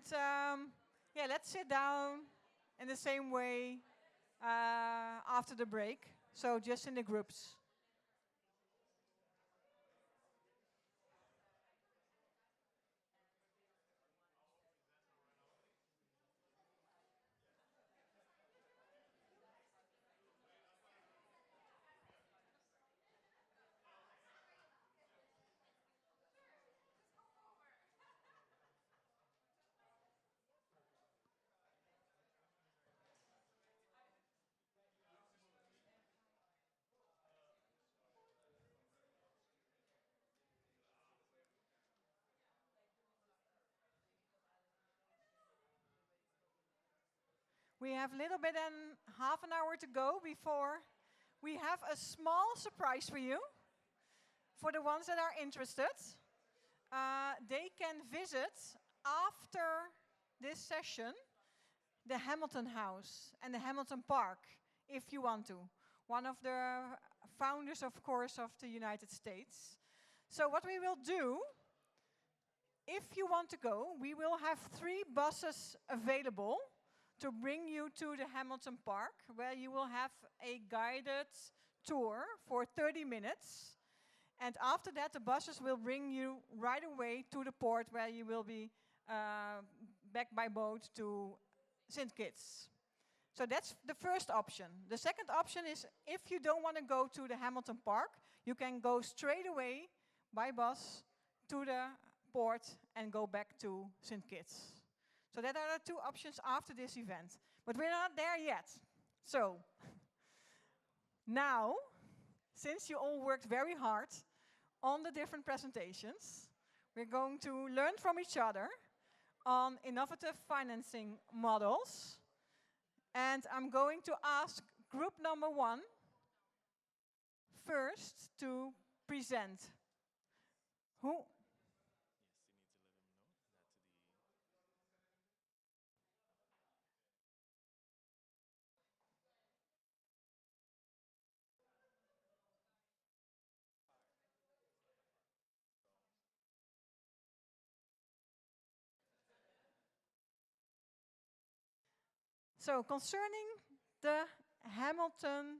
And yeah, let's sit down in the same way after the break. So just in the groups. We have a little bit and half an hour to go before we have a small surprise for you. For the ones that are interested, they can visit after this session the Hamilton House and the Hamilton Park, if you want to. One of the founders, of course, of the United States. So what we will do, if you want to go, we will have 3 buses available to bring you to the Hamilton Park, where you will have a guided tour for 30 minutes. And after that, the buses will bring you right away to the port, where you will be back by boat to St. Kitts. So that's the first option. The second option is, if you don't want to go to the Hamilton Park, you can go straight away by bus to the port and go back to St. Kitts. So that are the 2 options after this event. But we're not there yet. So now, since you all worked very hard on the different presentations, we're going to learn from each other on innovative financing models. And I'm going to ask group number 1 first to present. Who? So concerning the Hamilton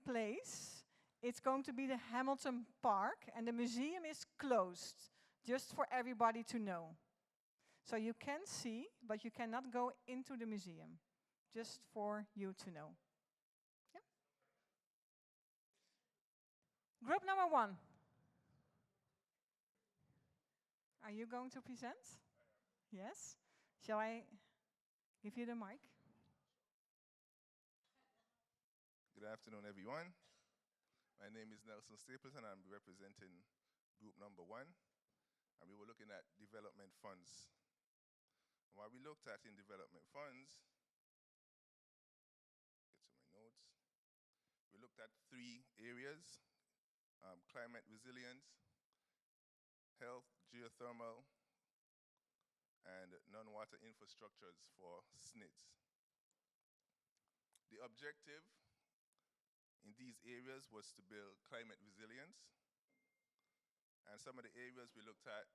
place, it's going to be the Hamilton Park, and the museum is closed, just for everybody to know. So you can see, but you cannot go into the museum, just for you to know. Yeah. Group number 1. Are you going to present? Yes. Shall I give you the mic? Good afternoon, everyone. My name is Nelson Staples, and I'm representing group number 1. And we were looking at development funds. And what we looked at in development funds, get to my notes, we looked at 3 areas: climate resilience, health, geothermal, and non-water infrastructures for SNIJ. The objective in these areas was to build climate resilience. And some of the areas we looked at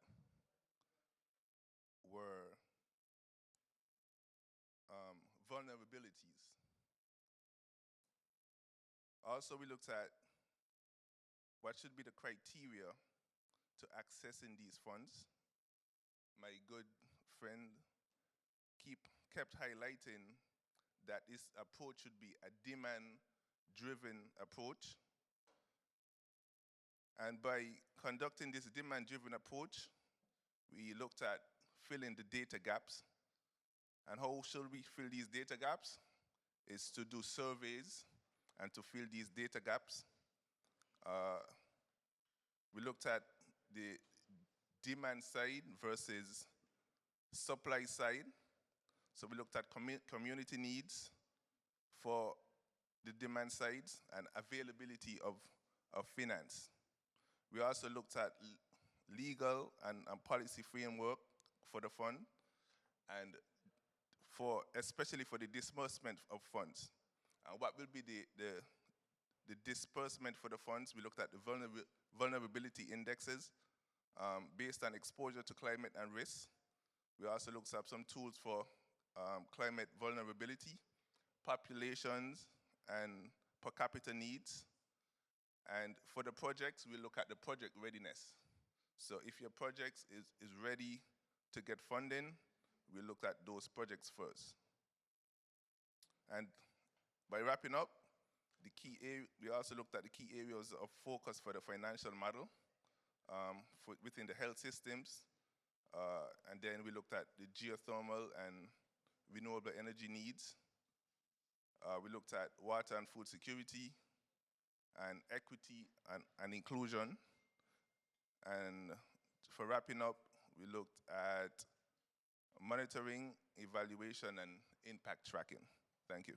were vulnerabilities. Also, we looked at what should be the criteria to accessing these funds. My good friend kept highlighting that this approach should be a demand-driven approach. And by conducting this demand-driven approach, we looked at filling the data gaps. And how should we fill these data gaps? Is to do surveys and to fill these data gaps. We looked at the demand side versus supply side. So we looked at community needs for the demand sides and availability of finance. We also looked at legal and policy framework for the fund, and especially for the disbursement of funds. And what will be the disbursement for the funds? We looked at the vulnerability indexes based on exposure to climate and risk. We also looked at some tools for climate vulnerability, populations, and per capita needs. And for the projects, we look at the project readiness. So if your project is ready to get funding, we look at those projects first. And by wrapping up, we also looked at the key areas of focus for the financial model within the health systems. And then we looked at the geothermal and renewable energy needs. We looked at water and food security and equity and inclusion. And for wrapping up, we looked at monitoring, evaluation, and impact tracking. Thank you.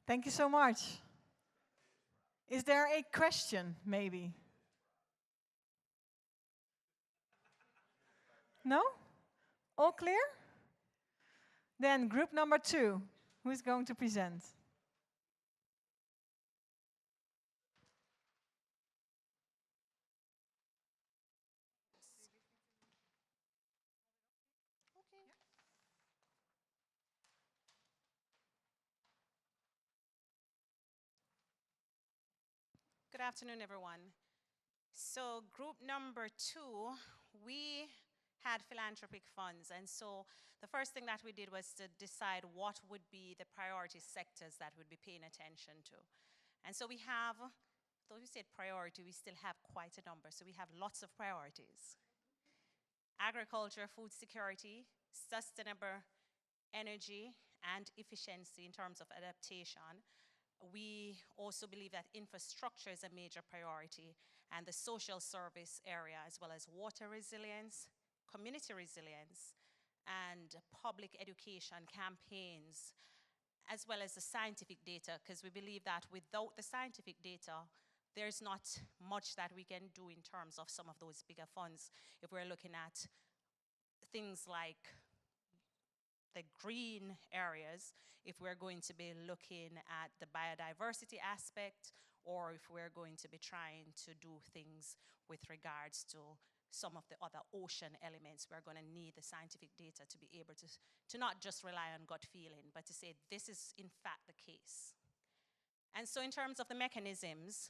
Thank you so much. Is there a question, maybe? No? All clear? Then group number 2, who is going to present? Good afternoon, everyone. So group number 2, we had philanthropic funds. And so the first thing that we did was to decide what would be the priority sectors that we'd be paying attention to. And so we have, though we said priority, we still have quite a number. So we have lots of priorities. Agriculture, food security, sustainable energy, and efficiency in terms of adaptation. We also believe that infrastructure is a major priority, and the social service area, as well as water resilience, community resilience, and public education campaigns, as well as the scientific data, because we believe that without the scientific data, there's not much that we can do in terms of some of those bigger funds. If we're looking at things like the green areas, if we're going to be looking at the biodiversity aspect, or if we're going to be trying to do things with regards to some of the other ocean elements, we're going to need the scientific data to be able to not just rely on gut feeling, but to say this is in fact the case. And so in terms of the mechanisms,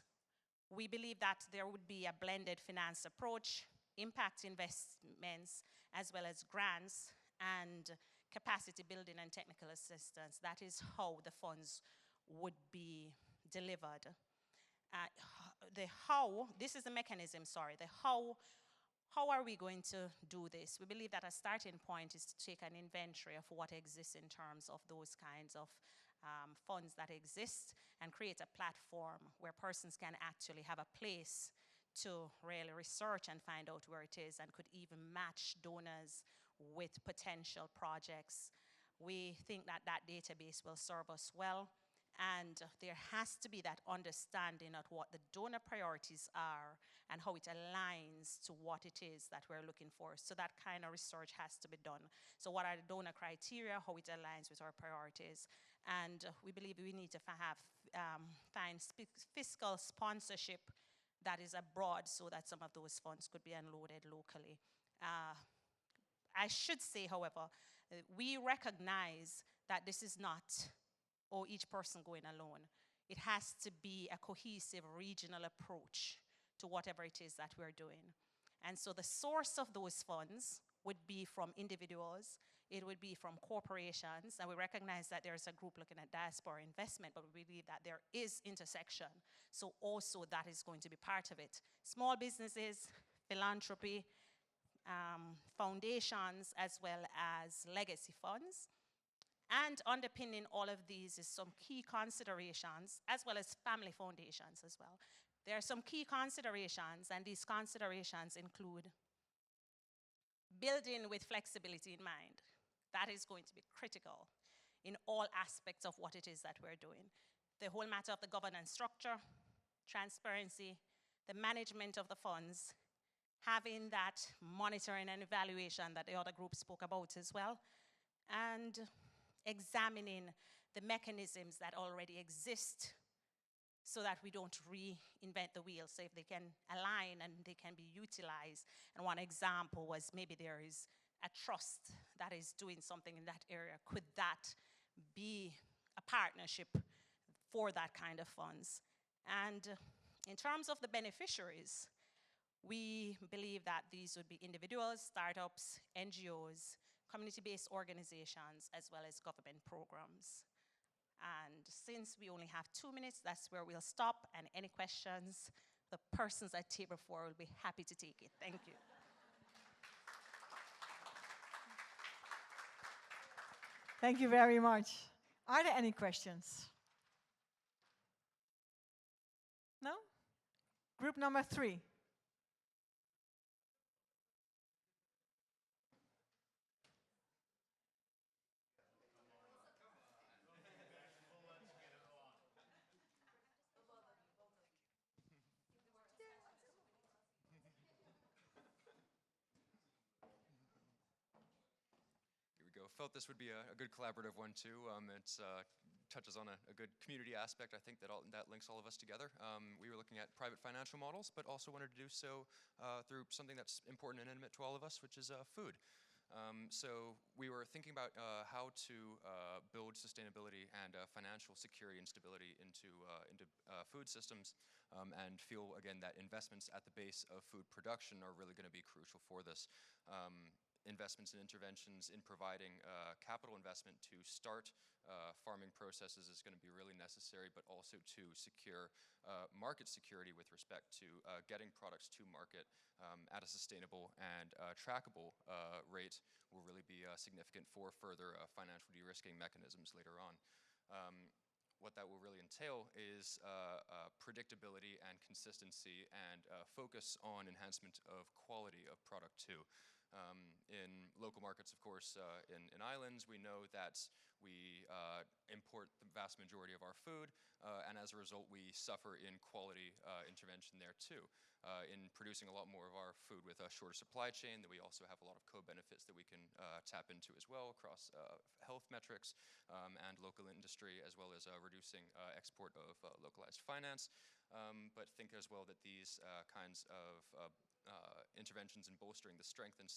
we believe that there would be a blended finance approach, impact investments, as well as grants, and capacity building and technical assistance. That is how the funds would be delivered. The how, this is the mechanism, sorry, the how are we going to do this? We believe that a starting point is to take an inventory of what exists in terms of those kinds of funds that exist, and create a platform where persons can actually have a place to really research and find out where it is, and could even match donors with potential projects. We think that that database will serve us well, and there has to be that understanding of what the donor priorities are and how it aligns to what it is that we're looking for. So that kind of research has to be done. So what are the donor criteria, how it aligns with our priorities, and we believe we need to find fiscal sponsorship that is abroad, so that some of those funds could be unloaded locally. I should say, however, we recognize that this is not, or each person going alone. It has to be a cohesive regional approach to whatever it is that we're doing. And so the source of those funds would be from individuals, it would be from corporations, and we recognize that there's a group looking at diaspora investment, but we believe that there is intersection. So also that is going to be part of it. Small businesses, philanthropy, foundations, as well as legacy funds. And underpinning all of these is some key considerations, as well as family foundations as well. There are some key considerations, and these considerations include building with flexibility in mind. That is going to be critical in all aspects of what it is that we're doing. The whole matter of the governance structure, transparency, the management of the funds, having that monitoring and evaluation that the other group spoke about as well, and examining the mechanisms that already exist so that we don't reinvent the wheel. So if they can align and they can be utilized. And one example was maybe there is a trust that is doing something in that area. Could that be a partnership for that kind of funds? And in terms of the beneficiaries, we believe that these would be individuals, startups, NGOs, community-based organizations, as well as government programs. And since we only have 2 minutes, that's where we'll stop. And any questions, the persons at table 4 will be happy to take it. Thank you. Thank you very much. Are there any questions? No? Group number 3. Felt this would be a good collaborative one too. It touches on a good community aspect. I think that links all of us together. We were looking at private financial models, but also wanted to do so through something that's important and intimate to all of us, which is food. So we were thinking about how to build sustainability and financial security and stability into food systems, and feel again that investments at the base of food production are really going to be crucial for this. Investments and interventions in providing capital investment to start farming processes is going to be really necessary, but also to secure market security with respect to getting products to market at a sustainable and trackable rate will really be significant for further financial de-risking mechanisms later on. What that will really entail is predictability and consistency and focus on enhancement of quality of product too. In local markets, of course, in islands, we know that we import the vast majority of our food, and as a result, we suffer in quality intervention there too. In producing a lot more of our food with a shorter supply chain, that we also have a lot of co-benefits that we can tap into as well across health metrics and local industry, as well as reducing export of localized finance. But think as well that these kinds of interventions in bolstering the strength and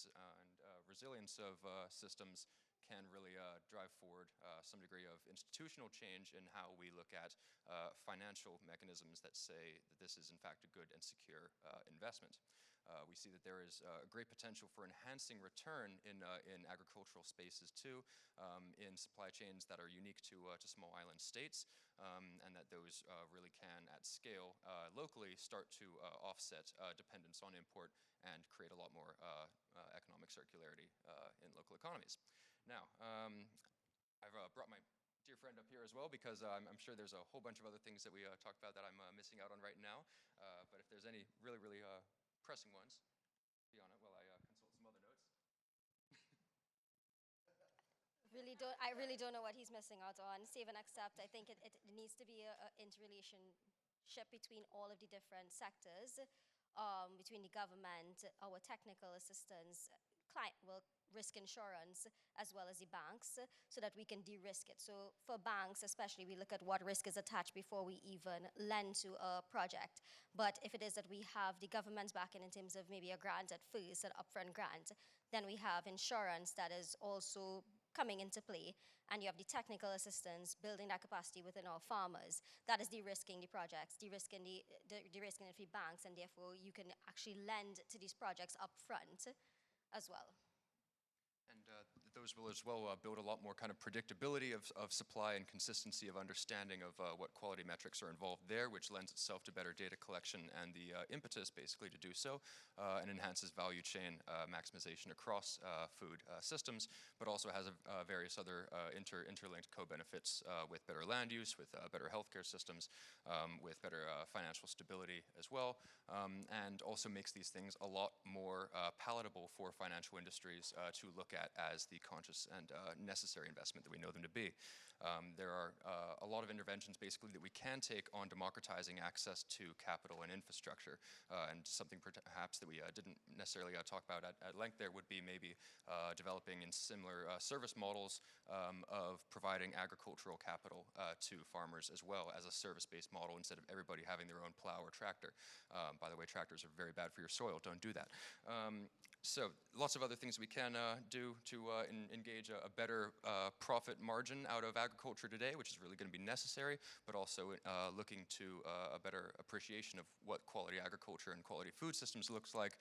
resilience of systems can really drive forward some degree of institutional change in how we look at financial mechanisms that say that this is in fact a good and secure investment. We see that there is a great potential for enhancing return in agricultural spaces too, in supply chains that are unique to small island states, and that those really can, at scale, locally start to offset dependence on import and create a lot more economic circularity in local economies. Now, I've brought my dear friend up here as well because I'm sure there's a whole bunch of other things that we talked about that I'm missing out on right now, but if there's any really pressing ones, be on it while I consult some other notes. I really don't know what he's missing out on. Save and accept. I think it needs to be an interrelationship between all of the different sectors, between the government, our technical assistance, risk insurance, as well as the banks, so that we can de-risk it. So for banks especially, we look at what risk is attached before we even lend to a project. But if it is that we have the government's backing in terms of maybe a grant at first, an upfront grant, then we have insurance that is also coming into play, and you have the technical assistance, building that capacity within our farmers. That is de-risking the projects, de-risking the banks, and therefore you can actually lend to these projects up front as well. And those will as well build a lot more kind of predictability of supply and consistency of understanding of what quality metrics are involved there, which lends itself to better data collection and the impetus basically to do so, and enhances value chain maximization across food systems, but also has various other interlinked co-benefits with better land use, with better healthcare systems, with better financial stability as well, and also makes these things a lot more palatable for financial industries to look at as the conscious and necessary investment that we know them to be. There are a lot of interventions basically that we can take on democratizing access to capital and infrastructure. And something perhaps that we didn't necessarily talk about at length there would be maybe developing in similar service models of providing agricultural capital to farmers as well as a service-based model instead of everybody having their own plow or tractor. By the way, tractors are very bad for your soil. Don't do that. So lots of other things we can do to engage a better profit margin out of agriculture today, which is really going to be necessary, but also looking to a better appreciation of what quality agriculture and quality food systems looks like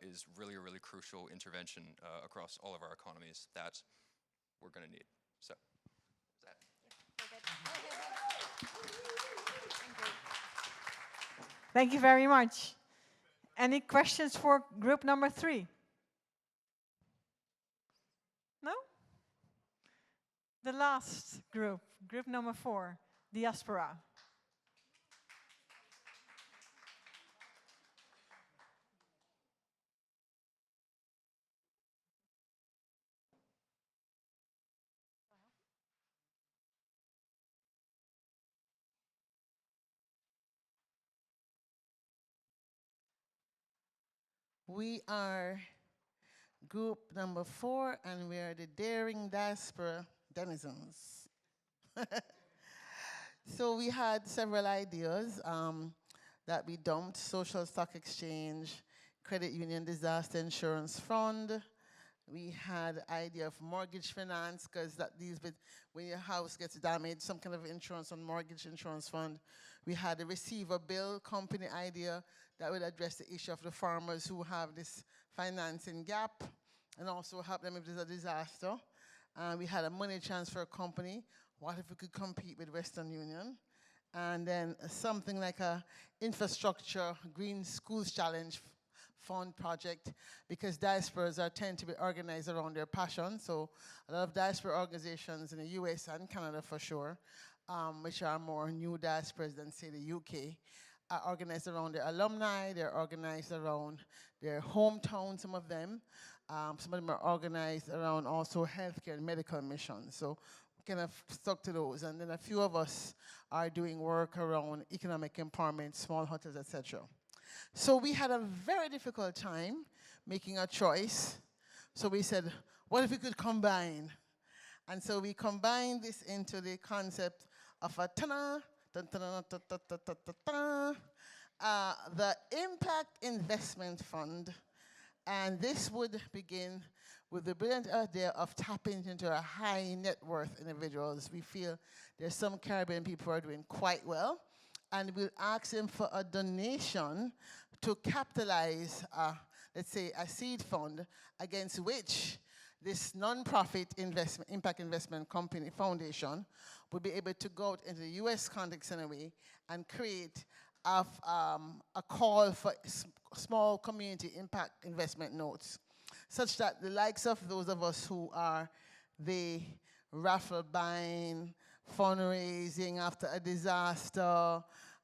is really a really crucial intervention across all of our economies that we're going to need. So, is that? Thank you very much. Any questions for group number 3? No? The last group, group number 4, diaspora. We are group number 4, and we are the daring diaspora denizens. So we had several ideas that we dumped: social stock exchange, credit union disaster insurance fund. We had idea of mortgage finance, because that deals with when your house gets damaged, some kind of insurance on mortgage insurance fund. We had a receiver bill company idea that would address the issue of the farmers who have this financing gap and also help them if there's a disaster. We had a money transfer company. What if we could compete with Western Union? And then something like a infrastructure green schools challenge fund project, because diasporas tend to be organized around their passion. So a lot of diaspora organizations in the US and Canada for sure, which are more new diasporas than say the UK, are organized around their alumni. They're organized around their hometown, some of them. Some of them are organized around also healthcare and medical missions. So we kind of stuck to those. And then a few of us are doing work around economic empowerment, small hotels, etc. So we had a very difficult time making a choice. So we said, what if we could combine? And so we combined this into the concept of a the Impact Investment Fund. And this would begin with the brilliant idea of tapping into our high net worth individuals. We feel there's some Caribbean people who are doing quite well, and we'll ask them for a donation to capitalize, let's say, a seed fund against which this non-profit investment, impact investment company foundation would be able to go out into the US context in a way and create a call for small community impact investment notes, such that the likes of those of us who are the raffle buying, fundraising after a disaster,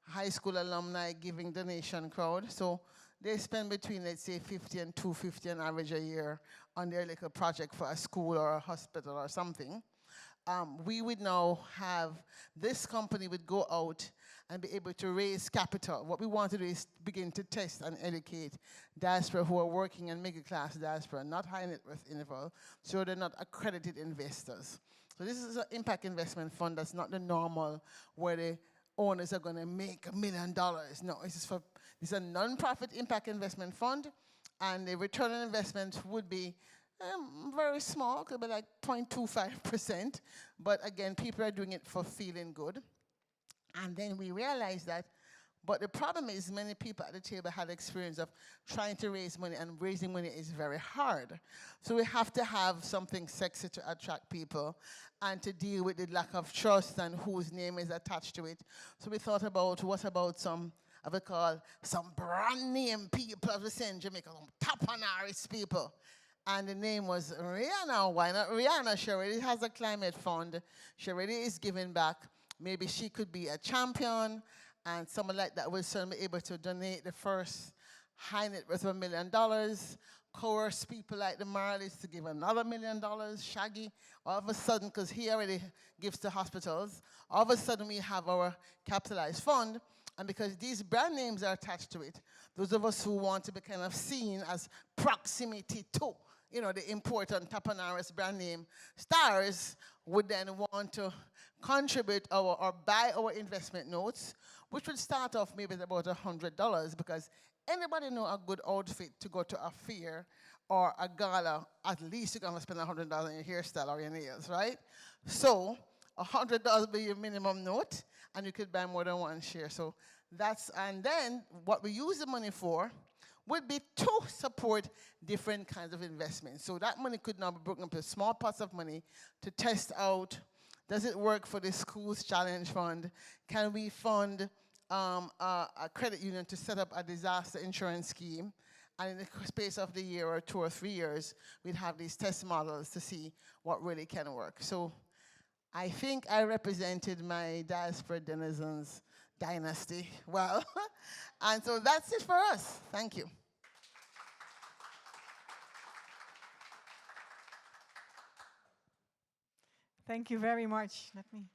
high school alumni giving donation crowd. So they spend between, let's say, $50 and $250 on average a year on their little project for a school or a hospital or something. We would now have, this company would go out and be able to raise capital. What we want to do is begin to test and educate diaspora who are working in middle class diaspora, not high net worth individual, so they're not accredited investors. So this is an impact investment fund that's not the normal where the owners are going to make $1 million. No, this is a non-profit impact investment fund, and the return on investment would be very small, could be like 0.25%, but again, people are doing it for feeling good. And then we realized that, but the problem is many people at the table had experience of trying to raise money, and raising money is very hard. So we have to have something sexy to attract people and to deal with the lack of trust and whose name is attached to it. So we thought about, what about some, I would call some brand name people of the St. Jamaica, some top honoris people. And the name was Rihanna. Why not Rihanna? She already has a climate fund. She already is giving back. Maybe she could be a champion, and someone like that will certainly be able to donate the first high net worth of $1 million, coerce people like the Marleys to give another $1 million, Shaggy, all of a sudden, because he already gives to hospitals, all of a sudden we have our capitalized fund, and because these brand names are attached to it, those of us who want to be kind of seen as proximity to, you know, the important Tapanara's brand name stars would then want to contribute or buy our investment notes, which would start off maybe at about $100, because anybody know a good outfit to go to a fair or a gala, at least you're gonna spend $100 on your hairstyle or your nails, right? So $100 be your minimum note, and you could buy more than one share. So that's, and then what we use the money for would be to support different kinds of investments. So that money could now be broken up into small pots of money to test out, does it work for the Schools Challenge Fund? Can we fund a credit union to set up a disaster insurance scheme? And in the space of the year or 2 or 3 years, we'd have these test models to see what really can work. So I think I represented my diaspora denizens dynasty well. And so that's it for us. Thank you. Thank you very much. Let me.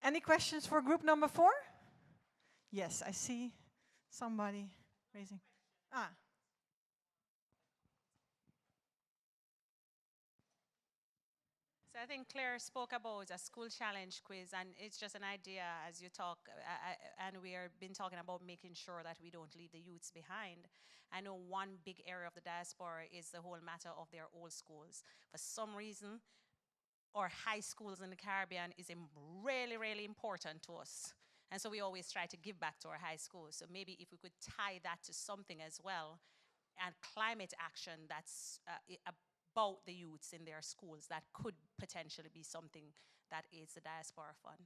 Any questions for group number 4? Yes, I see somebody raising. So I think Claire spoke about a school challenge quiz, and it's just an idea as you talk, and we have been talking about making sure that we don't leave the youths behind. I know one big area of the diaspora is the whole matter of their old schools. For some reason, our high schools in the Caribbean is really, really important to us. And so we always try to give back to our high schools. So maybe if we could tie that to something as well, and climate action that's about the youths in their schools, that could potentially be something that aids the diaspora fund.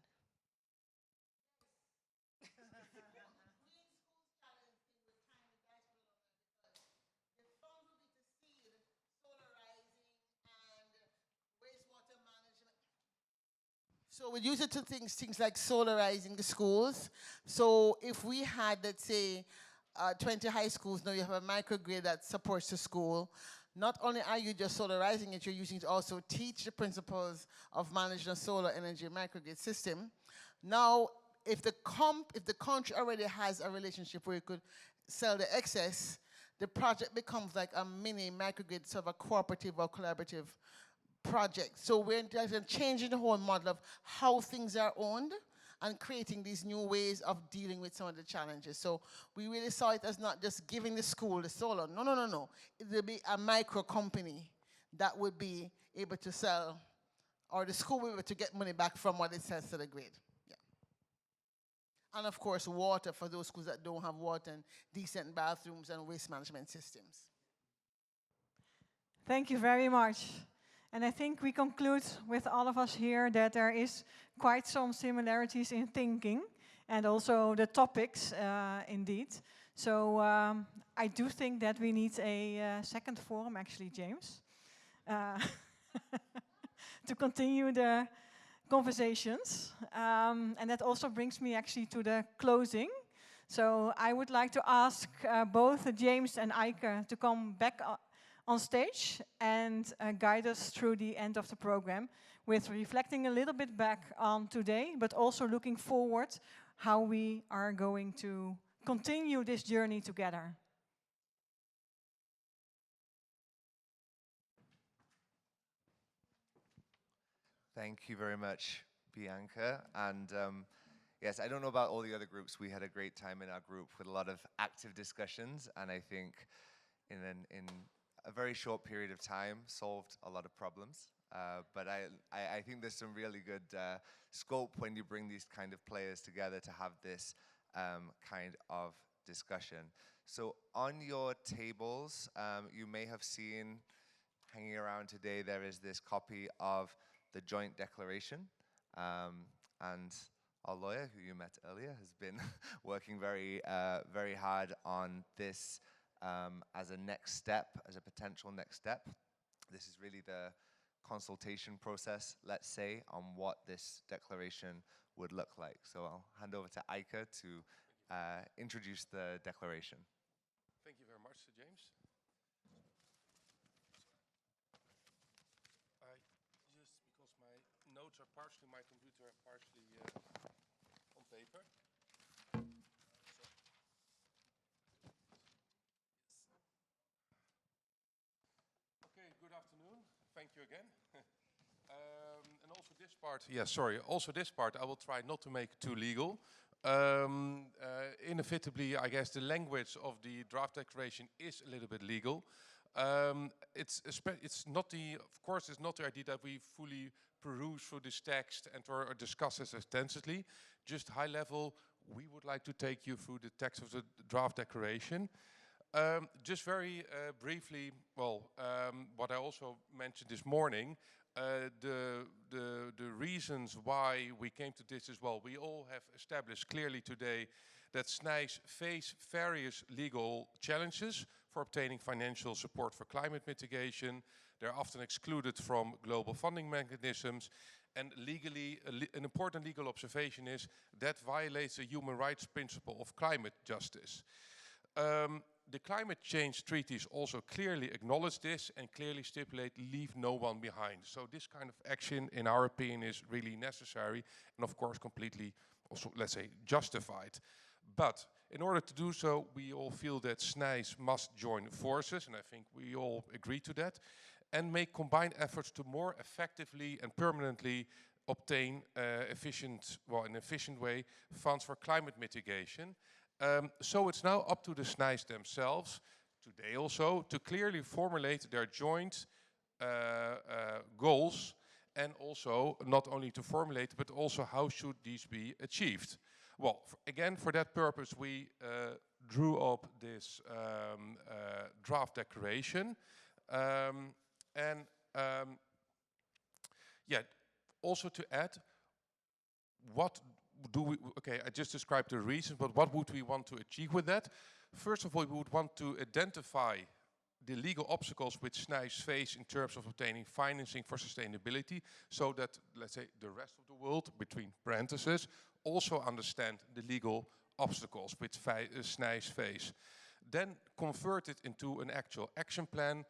So we use it to things like solarizing the schools. So if we had, let's say, 20 high schools, now you have a microgrid that supports the school. Not only are you just solarizing it, you're using it to also teach the principles of managing a solar energy microgrid system. Now, if the country already has a relationship where you could sell the excess, the project becomes like a mini microgrid, sort of a cooperative or collaborative project. So we're changing the whole model of how things are owned and creating these new ways of dealing with some of the challenges. So we really saw it as not just giving the school the solar. No, no, no, no. It will be a micro company that would be able to sell, or the school will be able to get money back from what it sells to the grid. Yeah. And of course, water for those schools that don't have water, and decent bathrooms and waste management systems. Thank you very much. And I think we conclude with all of us here that there is quite some similarities in thinking and also the topics, indeed. So I do think that we need a second forum, actually, James, to continue the conversations. And that also brings me actually to the closing. So I would like to ask both James and Eike to come back on stage and guide us through the end of the program with reflecting a little bit back on today, but also looking forward how we are going to continue this journey together. Thank you very much, Bianca. And yes, I don't know about all the other groups. We had a great time in our group with a lot of active discussions, and I think in a very short period of time solved a lot of problems. But I think there's some really good scope when you bring these kind of players together to have this kind of discussion. So on your tables, you may have seen hanging around today, there is this copy of the joint declaration. And our lawyer, who you met earlier, has been working very hard on this as a next step, as a potential next step. This is really the consultation process, let's say, on what this declaration would look like. So I'll hand over to Eike to introduce the declaration. Thank you very much, Sir James. Because my notes are partially my computer and partially on paper. Okay, good afternoon. Thank you again. And also this part, also this part I will try not to make too legal. Inevitably, I guess the language of the draft declaration is a little bit legal. It's not of course, it's not the idea that we fully peruse through this text and or discuss this extensively. Just high level, we would like to take you through the text of the draft declaration. Just very briefly, what I also mentioned this morning, the reasons why we came to this as well. We all have established clearly today that SNIJ face various legal challenges for obtaining financial support for climate mitigation. They're often excluded from global funding mechanisms. And legally, an important legal observation is that violates the human rights principle of climate justice. The climate change treaties also clearly acknowledge this and clearly stipulate leave no one behind. So this kind of action, in our opinion, is really necessary and of course completely also, let's say, justified. But in order to do so, we all feel that SNIJ must join forces, and I think we all agree to that, and make combined efforts to more effectively and permanently obtain in an efficient way funds for climate mitigation. So it's now up to the SNIJ themselves, today also, to clearly formulate their joint goals, and also not only to formulate, but also how should these be achieved. Well, again, for that purpose, we drew up this draft declaration. Also to add, what do we, okay, I just described the reasons, but what would we want to achieve with that? First of all, we would want to identify the legal obstacles which SNIJ face in terms of obtaining financing for sustainability, so that, let's say, the rest of the world, between parentheses, also understand the legal obstacles which SNIJ face. Then convert it into an actual action plan,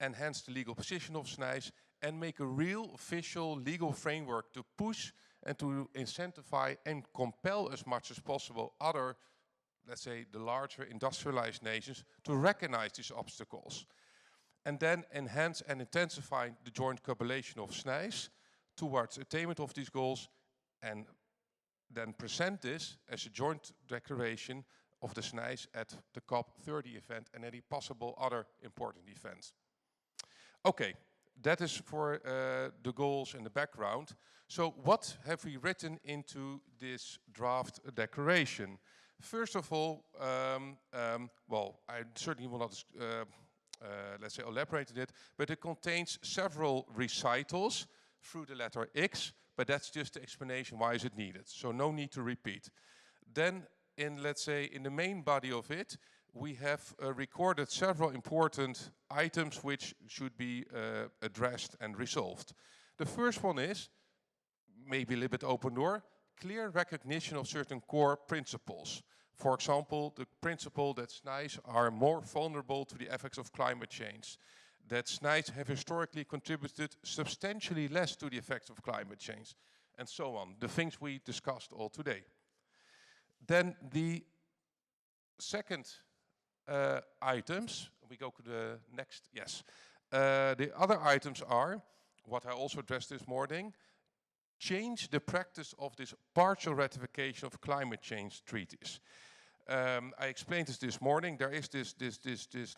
enhance the legal position of SNIJ, and make a real official legal framework to push and to incentivize and compel as much as possible other, let's say, the larger industrialized nations to recognize these obstacles. And then enhance and intensify the joint coalition of SNIJ towards attainment of these goals, and then present this as a joint declaration of the SNIJ at the COP30 event and any possible other important events. Okay, that is for the goals and the background. So what have we written into this draft declaration? First of all, I certainly will not, let's say, elaborate on it, but it contains several recitals through the letter X, but that's just the explanation why is it needed, so no need to repeat. Then, let's say, in the main body of it, we have recorded several important items which should be addressed and resolved. The first one is, maybe a little bit open door, clear recognition of certain core principles. For example, the principle that SNIJ are more vulnerable to the effects of climate change, that SNIJ have historically contributed substantially less to the effects of climate change, and so on, the things we discussed all today. Then the second items, we go to the next, yes. The other items are, what I also addressed this morning, change the practice of this partial ratification of climate change treaties. I explained this morning. There is this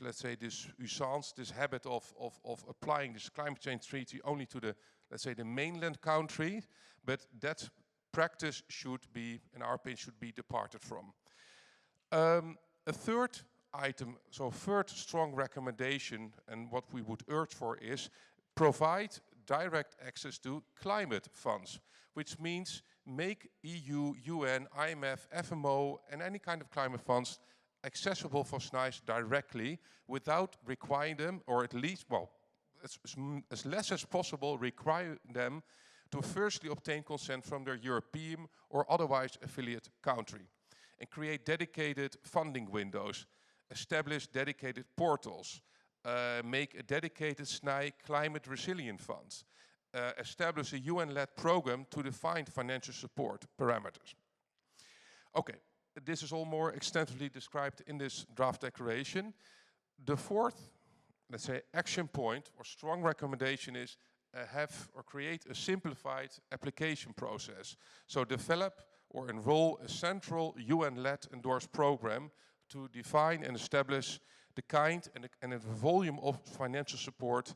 let's say, this usance, this habit of applying this climate change treaty only to the, let's say, the mainland country, but that practice should be, in our opinion, should be departed from. A third item, so third strong recommendation, and what we would urge for is provide direct access to climate funds, which means make EU, UN, IMF, FMO, and any kind of climate funds accessible for SNIJ directly without requiring them, or at least, well, as less as possible, require them to firstly obtain consent from their European or otherwise affiliate country, and create dedicated funding windows, establish dedicated portals, make a dedicated SNIJ climate resilient fund, establish a UN-led program to define financial support parameters. Okay, this is all more extensively described in this draft declaration. The fourth, let's say, action point or strong recommendation is have or create a simplified application process. So develop or enroll a central UN-led endorsed program to define and establish the kind and the volume of financial support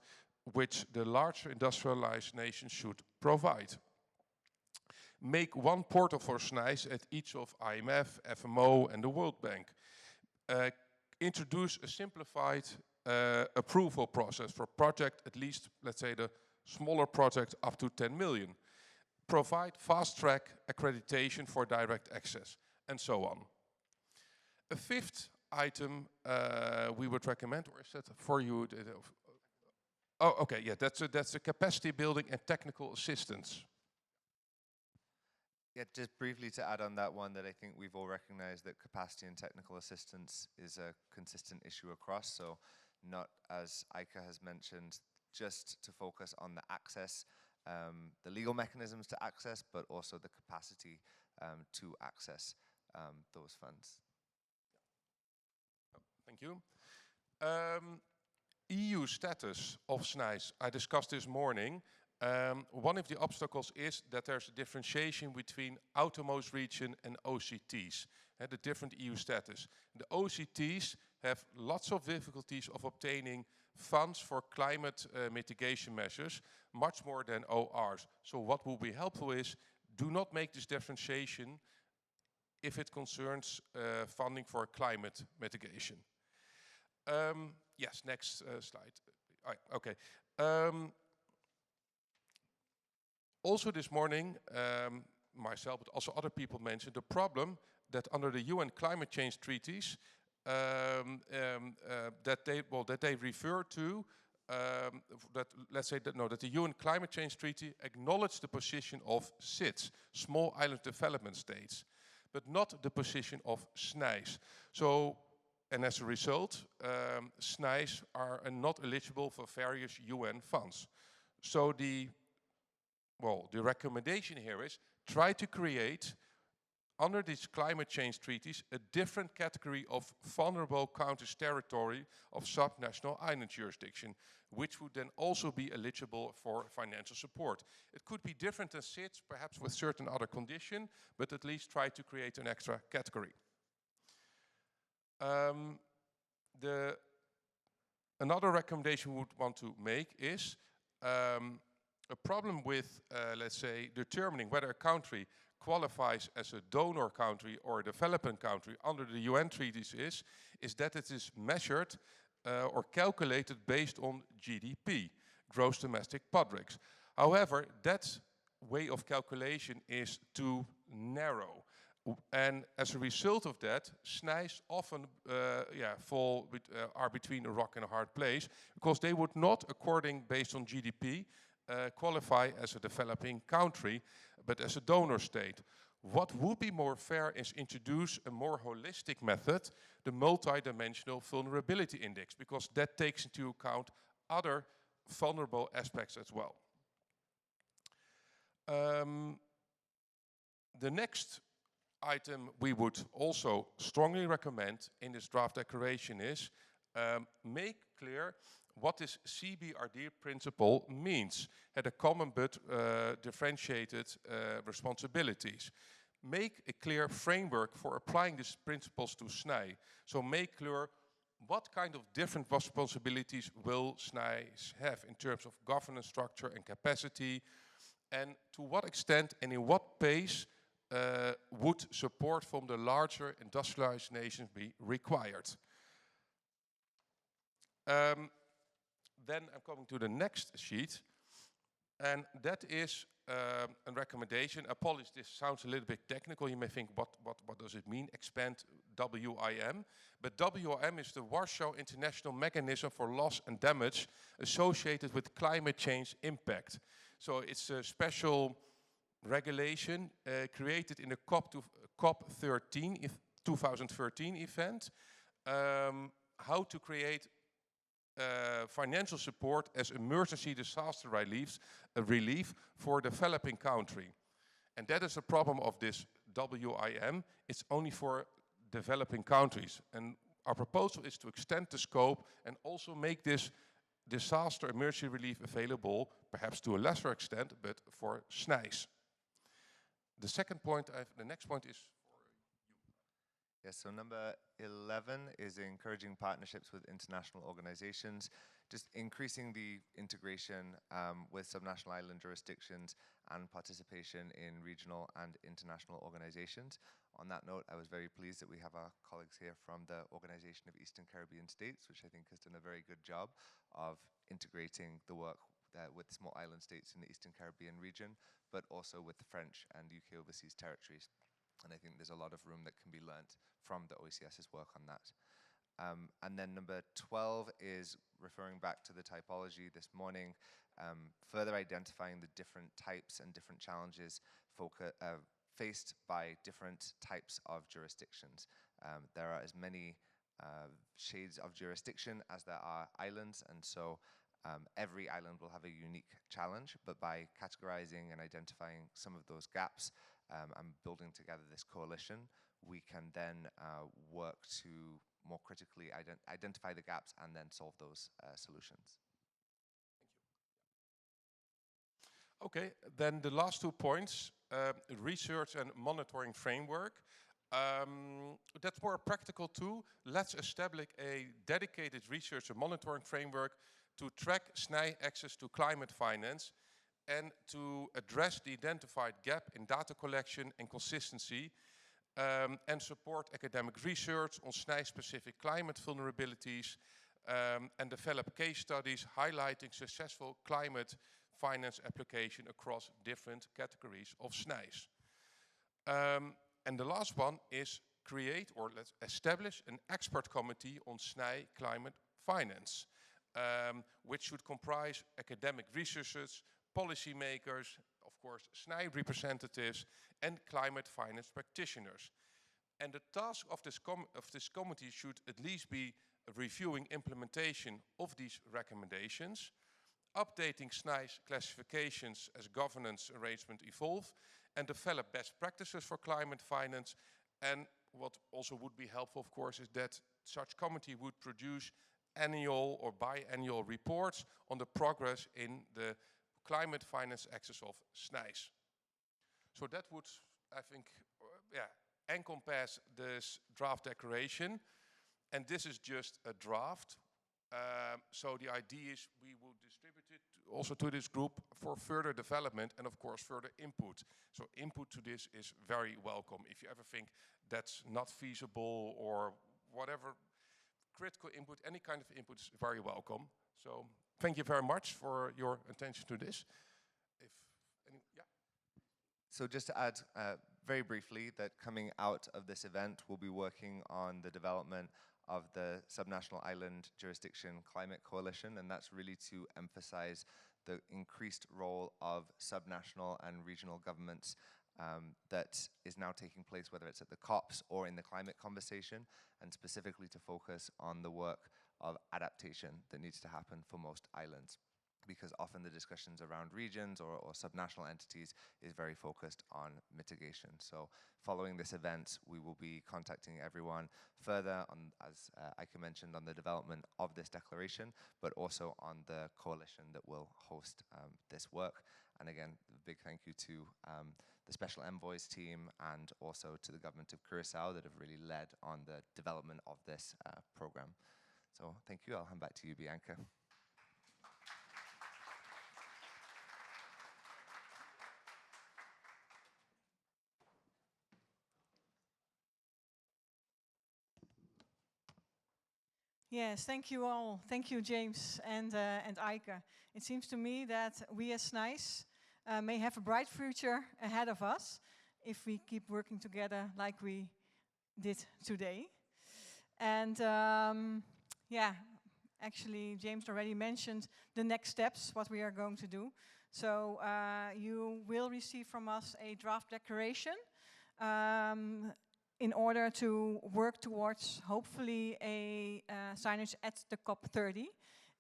which the larger industrialized nations should provide. Make one portal for SNIJs at each of IMF, FMO and the World Bank. Introduce a simplified approval process for project, at least, let's say, the smaller projects up to 10 million. Provide fast-track accreditation for direct access, and so on. A fifth item we would recommend, or is that for you? Oh, okay, yeah, that's a capacity building and technical assistance. Yeah, just briefly to add on that one, that I think we've all recognized that capacity and technical assistance is a consistent issue across, so not, as Aika has mentioned, just to focus on the access, the legal mechanisms to access, but also the capacity to access those funds. Thank you. EU status of SNIJs, I discussed this morning. One of the obstacles is that there's a differentiation between outermost region and OCTs, the different EU status. The OCTs have lots of difficulties of obtaining funds for climate mitigation measures, much more than ORs. So what will be helpful is, do not make this differentiation if it concerns funding for climate mitigation. Yes, next slide. Okay. Also this morning, myself, but also other people mentioned the problem that under the UN climate change treaties, that they refer to, that the UN climate change treaty acknowledged the position of SIDS, small island development states, but not the position of SNIJs. So, and as a result, SNIJs are not eligible for various UN funds. So the recommendation here is try to create, under these climate change treaties, a different category of vulnerable countries' territory of subnational island jurisdiction, which would then also be eligible for financial support. It could be different than SIDS, perhaps with certain other condition, but at least try to create an extra category. Another recommendation we would want to make is a problem with, let's say, determining whether a country qualifies as a donor country or a developing country under the UN treaties is that it is measured or calculated based on GDP, gross domestic product. However, that way of calculation is too narrow. And as a result of that, SNIJs often are between a rock and a hard place, because they would not, based on GDP, qualify as a developing country, but as a donor state. What would be more fair is introduce a more holistic method, the multi-dimensional vulnerability index, because that takes into account other vulnerable aspects as well. The next item we would also strongly recommend in this draft declaration is make clear what this CBRD principle means, at a common but differentiated responsibilities. Make a clear framework for applying these principles to SNIJ. So make clear what kind of different responsibilities will SNIJs have in terms of governance structure and capacity, and to what extent and in what pace would support from the larger industrialized nations be required. Then I'm coming to the next sheet, and that is a recommendation. Apologies, this sounds a little bit technical. You may think, what does it mean, expand WIM? But WIM is the Warsaw International Mechanism for Loss and Damage associated with climate change impact. So it's a special regulation created in the COP13, 2013 event, how to create financial support as emergency disaster relief for developing country. And that is the problem of this WIM. It's only for developing countries. And our proposal is to extend the scope and also make this disaster emergency relief available, perhaps to a lesser extent, but for SNIJ. The second point, the next point is for you. Yes, so number 11 is encouraging partnerships with international organizations, just increasing the integration with subnational island jurisdictions and participation in regional and international organizations. On that note, I was very pleased that we have our colleagues here from the Organization of Eastern Caribbean States, which I think has done a very good job of integrating the work with small island states in the Eastern Caribbean region, but also with the French and UK overseas territories. And I think there's a lot of room that can be learnt from the OECS's work on that. And then number 12 is referring back to the typology this morning, further identifying the different types and different challenges faced by different types of jurisdictions. There are as many shades of jurisdiction as there are islands, and so every island will have a unique challenge, but by categorizing and identifying some of those gaps and building together this coalition, we can then work to more critically identify the gaps and then solve those solutions. Thank you. Okay, then the last 2 points, research and monitoring framework. That's more practical too. Let's establish a dedicated research and monitoring framework to track SNIJ access to climate finance and to address the identified gap in data collection and consistency, and support academic research on SNIJ-specific climate vulnerabilities, and develop case studies highlighting successful climate finance application across different categories of SNIJ. And the last one is create, or let's establish, an expert committee on SNIJ climate finance, which should comprise academic researchers, policymakers, of course, SNIJ representatives, and climate finance practitioners. And the task of this committee should at least be reviewing implementation of these recommendations, updating SNIJ classifications as governance arrangements evolve, and develop best practices for climate finance. And what also would be helpful, of course, is that such committee would produce annual or biannual reports on the progress in the climate finance access of SNIJ. So that would, I think, encompass this draft declaration. And this is just a draft. So the idea is we will distribute it also to this group for further development and, of course, further input. So input to this is very welcome. If you ever think that's not feasible or whatever, critical input, any kind of input is very welcome. So thank you very much for your attention to this. So just to add very briefly that coming out of this event, we'll be working on the development of the Subnational Island Jurisdiction Climate Coalition, and that's really to emphasize the increased role of subnational and regional governments that is now taking place, whether it's at the COPs or in the climate conversation, and specifically to focus on the work of adaptation that needs to happen for most islands, because often the discussions around regions or subnational entities is very focused on mitigation. So following this event, we will be contacting everyone further on, as Eike mentioned, on the development of this declaration, but also on the coalition that will host this work. And again, a big thank you to the Special Envoys team and also to the government of Curacao that have really led on the development of this program. So thank you. I'll hand back to you, Bianca. Yes, thank you all. Thank you, James and Eike. It seems to me that we as SNIJ may have a bright future ahead of us if we keep working together like we did today. And actually, James already mentioned the next steps, what we are going to do. So you will receive from us a draft declaration in order to work towards hopefully a signage at the COP30.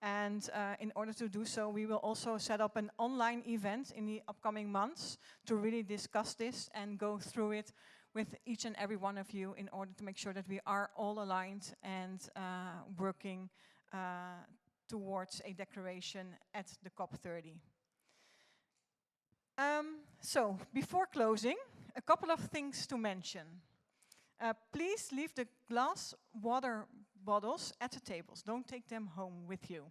And in order to do so, we will also set up an online event in the upcoming months to really discuss this and go through it with each and every one of you in order to make sure that we are all aligned and working towards a declaration at the COP30. So, before closing, a couple of things to mention. Please leave the glass water bottles at the tables. Don't take them home with you.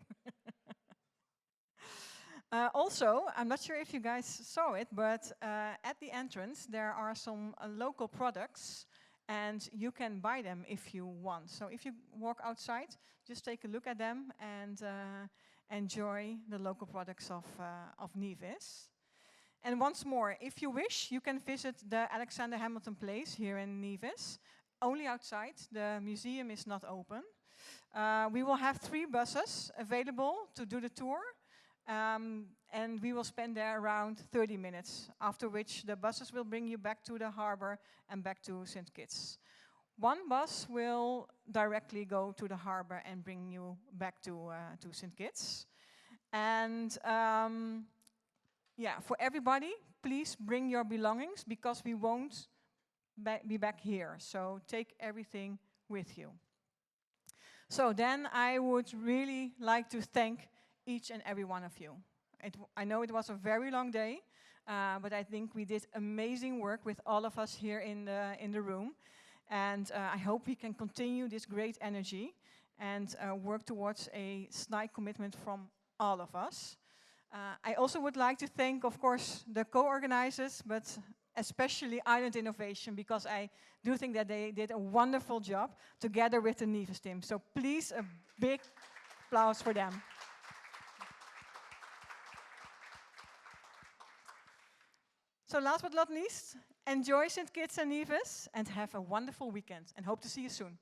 Also, I'm not sure if you guys saw it, but at the entrance there are some local products and you can buy them if you want. So if you walk outside, just take a look at them and enjoy the local products of Nevis. And once more, if you wish, you can visit the Alexander Hamilton Place here in Nevis. Only outside, the museum is not open. We will have 3 buses available to do the tour. And we will spend there around 30 minutes, after which the buses will bring you back to the harbor and back to St. Kitts. 1 bus will directly go to the harbor and bring you back to St. Kitts. And yeah, for everybody, please bring your belongings because we won't be back here. So take everything with you. So then I would really like to thank each and every one of you. I know it was a very long day, but I think we did amazing work with all of us here in the room. And I hope we can continue this great energy and work towards a SNIJ commitment from all of us. I also would like to thank, of course, the co-organizers, but especially Island Innovation, because I do think that they did a wonderful job together with the Nevis team. So please, a big applause for them. So last but not least, enjoy St. Kitts and Nevis and have a wonderful weekend and hope to see you soon.